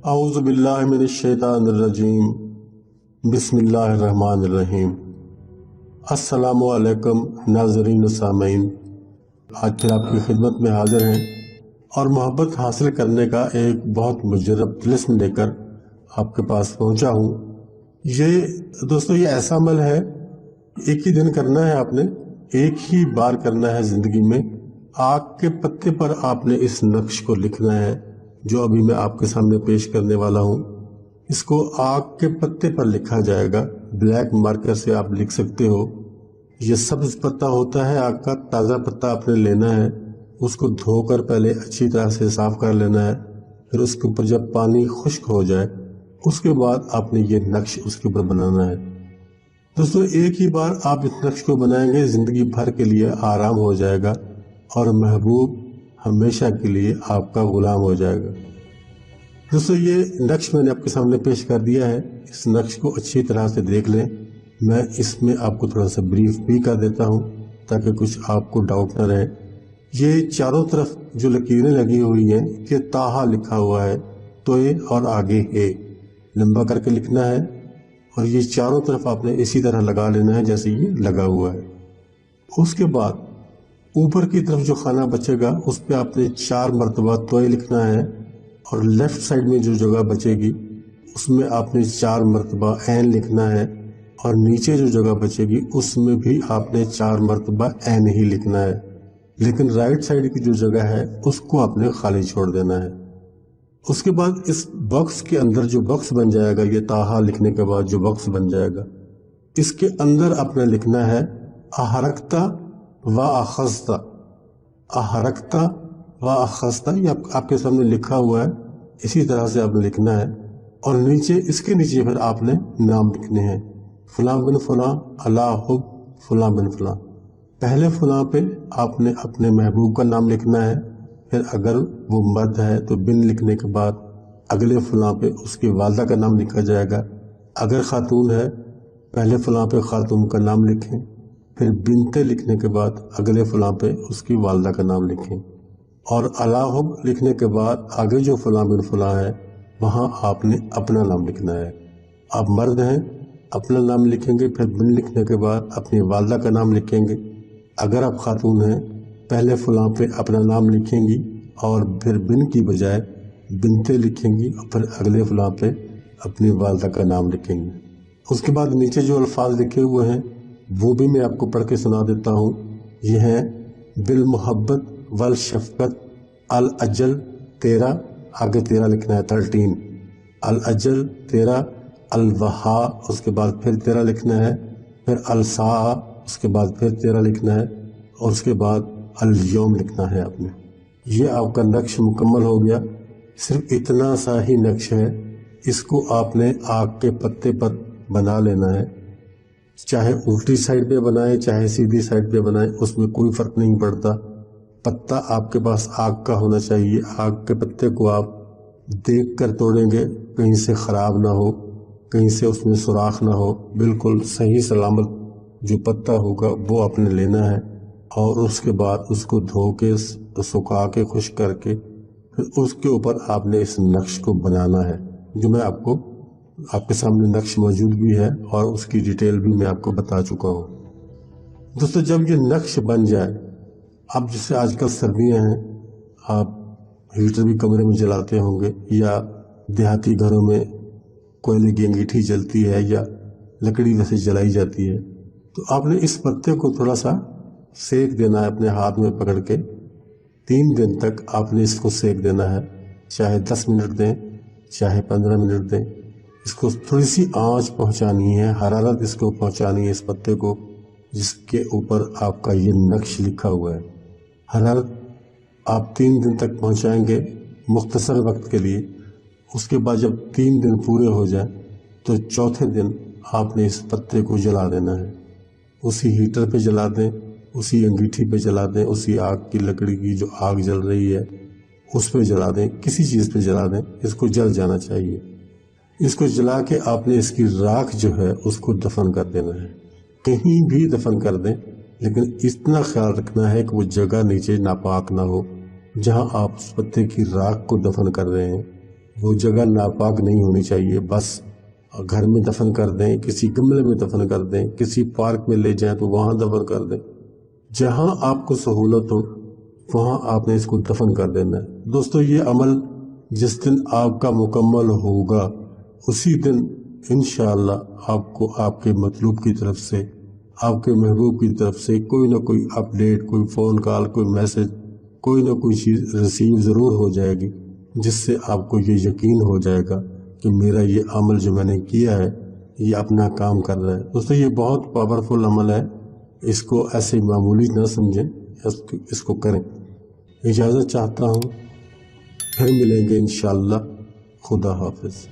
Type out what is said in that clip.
اعوذ باللہ من الشیطان الرجیم بسم اللہ الرحمن الرحیم۔ السلام علیکم ناظرین و سامعین، آج پھر آپ کی خدمت میں حاضر ہیں اور محبت حاصل کرنے کا ایک بہت مجرب طلسم لے کر آپ کے پاس پہنچا ہوں۔ یہ ایسا عمل ہے، ایک ہی دن کرنا ہے، آپ نے ایک ہی بار کرنا ہے زندگی میں۔ آگ کے پتے پر آپ نے اس نقش کو لکھنا ہے جو ابھی میں آپ کے سامنے پیش کرنے والا ہوں۔ اس کو آگ کے پتے پر لکھا جائے گا، بلیک مارکر سے آپ لکھ سکتے ہو۔ یہ سبز پتا ہوتا ہے آگ کا، تازہ پتا آپ نے لینا ہے، اس کو دھو کر پہلے اچھی طرح سے صاف کر لینا ہے، پھر اس کے اوپر جب پانی خشک ہو جائے اس کے بعد آپ نے یہ نقش اس کے اوپر بنانا ہے۔ دوستو، ایک ہی بار آپ اس نقش کو بنائیں گے، زندگی بھر کے لیے آرام ہو جائے گا اور محبوب ہمیشہ کے لیے آپ کا غلام ہو جائے گا۔ دوستو، یہ نقش میں نے آپ کے سامنے پیش کر دیا ہے، اس نقش کو اچھی طرح سے دیکھ لیں۔ میں اس میں آپ کو تھوڑا سا بریف بھی کر دیتا ہوں تاکہ کچھ آپ کو ڈاؤٹ نہ رہے۔ یہ چاروں طرف جو لکیریں لگی ہوئی ہیں، یہ تاہا لکھا ہوا ہے، توئے اور آگے ہے، لمبا کر کے لکھنا ہے، اور یہ چاروں طرف آپ نے اسی طرح لگا لینا ہے جیسے یہ لگا ہوا ہے۔ اس کے بعد اوپر کی طرف جو خانہ بچے گا اس پہ آپ نے 4 مرتبہ توئے لکھنا ہے، اور لیفٹ سائڈ میں جو جگہ بچے گی اس میں آپ نے 4 مرتبہ عین لکھنا ہے، اور نیچے جو جگہ بچے گی اس میں بھی آپ نے 4 مرتبہ عین ہی لکھنا ہے، لیکن رائٹ سائڈ کی جو جگہ ہے اس کو آپ نے خالی چھوڑ دینا ہے۔ اس کے بعد اس باکس کے اندر جو باکس بن جائے گا، یہ تاہا لکھنے کے بعد جو باکس بن جائے گا، اس کے اندر آپ نے لکھنا ہے احرکتا و اخذتا۔ احرکتا و اخذتا، یہ آپ کے سامنے لکھا ہوا ہے، اسی طرح سے آپ نے لکھنا ہے، اور نیچے اس کے نیچے پھر آپ نے نام لکھنے ہیں، فلاں بن فلاں علی حب فلاں بن فلاں۔ پہلے فلاں پہ آپ نے اپنے محبوب کا نام لکھنا ہے، پھر اگر وہ مرد ہے تو بن لکھنے کے بعد اگلے فلاں پہ اس کی والدہ کا نام لکھا جائے گا۔ اگر خاتون ہے پہلے فلاں پہ خاتون کا نام لکھیں، پھر بنتے لکھنے کے بعد اگلے فلاں پہ اس کی والدہ کا نام لکھیں، اور علی حب لکھنے کے بعد آگے جو فلاں بن فلاں ہے وہاں آپ نے اپنا نام لکھنا ہے۔ آپ مرد ہیں، اپنا نام لکھیں گے، پھر بن لکھنے کے بعد اپنی والدہ کا نام لکھیں گے۔ اگر آپ خاتون ہیں پہلے فلاں پہ اپنا نام لکھیں گی اور پھر بن کی بجائے بنتے لکھیں گی، اور پھر اگلے فلاں پہ اپنی والدہ کا نام لکھیں گی۔ اس کے بعد نیچے جو الفاظ لکھے ہوئے ہیں وہ بھی میں آپ کو پڑھ کے سنا دیتا ہوں۔ یہ ہیں بالمحبت والشفقت الاجل 13، آگے 13 لکھنا ہے 13، الاجل 13، الوہا اس کے بعد پھر 13 لکھنا ہے، پھر الساعہ اس کے بعد پھر 13 لکھنا ہے، اور اس کے بعد الیوم لکھنا ہے آپ نے۔ یہ آپ کا نقش مکمل ہو گیا۔ صرف اتنا سا ہی نقش ہے، اس کو آپ نے آگ کے پتے پر بنا لینا ہے، چاہے الٹی سائڈ پہ بنائیں چاہے سیدھی سائڈ پہ بنائیں، اس میں کوئی فرق نہیں پڑتا۔ پتا آپ کے پاس آگ کا ہونا چاہیے۔ آگ کے پتے کو آپ دیکھ کر توڑیں گے، کہیں سے خراب نہ ہو، کہیں سے اس میں سوراخ نہ ہو، بالکل صحیح سلامت جو پتا ہوگا وہ آپ نے لینا ہے، اور اس کے بعد اس کو دھو کے سکھا کے خشک کر کے پھر اس کے اوپر آپ نے اس نقش کو بنانا ہے، جو میں آپ کے سامنے نقش موجود بھی ہے اور اس کی ڈیٹیل بھی میں آپ کو بتا چکا ہوں۔ دوستو، جب یہ نقش بن جائے، اب جیسے آج کل سردیاں ہیں، آپ ہیٹر بھی کمرے میں جلاتے ہوں گے، یا دیہاتی گھروں میں کوئلے کی انگیٹھی جلتی ہے یا لکڑی ویسے جلائی جاتی ہے، تو آپ نے اس پتے کو تھوڑا سا سیک دینا ہے اپنے ہاتھ میں پکڑ کے۔ 3 دن تک آپ نے اس کو سیک دینا ہے، چاہے 10 منٹ دیں چاہے 15 منٹ دیں، اس کو تھوڑی سی آنچ پہنچانی ہے، حرارت اس کو پہنچانی ہے، اس پتے کو جس کے اوپر آپ کا یہ نقش لکھا ہوا ہے۔ حرارت آپ 3 دن تک پہنچائیں گے مختصر وقت کے لیے۔ اس کے بعد جب 3 دن پورے ہو جائیں تو چوتھے دن آپ نے اس پتے کو جلا دینا ہے، اسی ہیٹر پہ جلا دیں، اسی انگیٹھی پہ جلا دیں، اسی آگ کی لکڑی کی جو آگ جل رہی ہے اس پہ جلا دیں، کسی چیز پہ جلا دیں، اس کو جل جانا چاہیے۔ اس کو جلا کے آپ نے اس کی راکھ جو ہے اس کو دفن کر دینا ہے، کہیں بھی دفن کر دیں، لیکن اتنا خیال رکھنا ہے کہ وہ جگہ نیچے ناپاک نہ ہو جہاں آپ اس پتے کی راکھ کو دفن کر رہے ہیں، وہ جگہ ناپاک نہیں ہونی چاہیے، بس گھر میں دفن کر دیں، کسی گملے میں دفن کر دیں، کسی پارک میں لے جائیں تو وہاں دفن کر دیں، جہاں آپ کو سہولت ہو وہاں آپ نے اس کو دفن کر دینا ہے۔ دوستو یہ عمل جس دن آپ کا مکمل ہوگا اسی دن انشاءاللہ آپ کو آپ کے مطلوب کی طرف سے، آپ کے محبوب کی طرف سے کوئی نہ کوئی اپڈیٹ، کوئی فون کال، کوئی میسج، کوئی نہ کوئی چیز ریسیو ضرور ہو جائے گی، جس سے آپ کو یہ یقین ہو جائے گا کہ میرا یہ عمل جو میں نے کیا ہے یہ اپنا کام کر رہا ہے۔ دوستو یہ بہت پاورفل عمل ہے، اس کو ایسے معمولی نہ سمجھیں، اس کو کریں۔ اجازت چاہتا ہوں، پھر ملیں گے انشاءاللہ۔ خدا حافظ۔